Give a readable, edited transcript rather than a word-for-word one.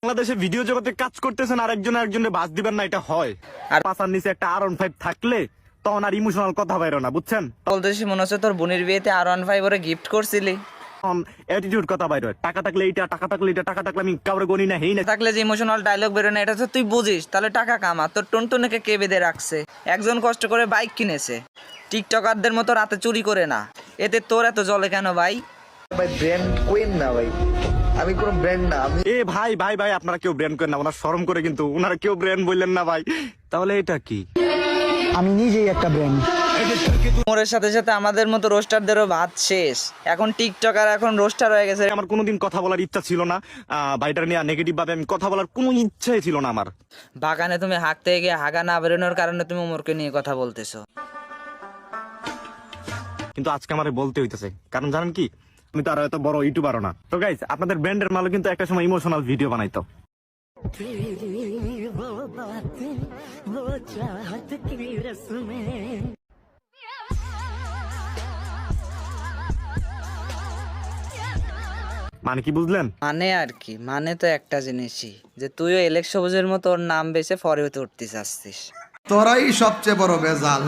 বাংলাদেশে ভিডিও জগতে কাজ করতেছেন আর একজনের বাস দিবেন না, এটা হয়। আর পাশার নিচে একটা R15 থাকলে তখন আর ইমোশনাল কথা বাইরো না, বুঝছেন? বলতেছি মনে হচ্ছে তোর বোনের বিয়েতে R15 ওরে গিফট করছিলি। অ্যাটিটিউড কথা বাইরো, টাকা থাকলে এইটা, টাকা থাকলে এটা, টাকা থাকলে আমি কাউরে গনি না, হেই না। থাকলে যে ইমোশনাল ডায়লগ বেরো না, এটা তো তুই বুঝিস। তাহলে টাকা কামা। তোর টুনটুনিকে কে বেঁধে রাখছে? একজন কষ্ট করে বাইক কিনেছে, টিকটকারদের মতো রাতে চুরি করে না। এতে তোর এত জলে কেন ভাই? ভাই ব্র্যান্ড কোয়েন না ভাই, আমি কোনো ব্র্যান্ড না। আমি এ ভাই ভাই ভাই, আপনারা কেউ ব্র্যান্ড করেন না, ওনার শরম করে, কিন্তু ওনারা কেউ ব্র্যান্ড বললেন না ভাই। তাহলে এটা কি? আমি নিজেই একটা ব্র্যান্ড। মোরের সাথে সাথে আমাদের মতো রোস্টারদেরও ভাত শেষ। এখন টিকটকার, এখন রোস্টার হয়ে গেছে। আমার কোনোদিন কথা বলার ইচ্ছা ছিল না, ভাইটার নিয়ে নেগেটিভ ভাবে আমি কথা বলার কোনো ইচ্ছাই ছিল না আমার। বাগানে তুমি হাঁকতে গিয়ে হাগা না বেরোনোর কারণে তুমি ওমরকে নিয়ে কথা বলতেছো। কিন্তু আজকে আমারে বলতে হইতেছে, কারণ জানেন কি, আমি তো আর এত বড় ইউটিউবারও না। তো গাইস, আপনাদের ব্র্যান্ডের মালও কিন্তু একটা সময় ইমোশনাল ভিডিও বানাইতো। মানে কি বুঝলেন? মানে আর কি, মানে তো একটা জিনিসই, যে তুইও এলেক্স সবুজের মতো ওর নাম বেছে ফরে উঠতে চাচ্ছিস। তোরাই সবচেয়ে বড় বেজাল।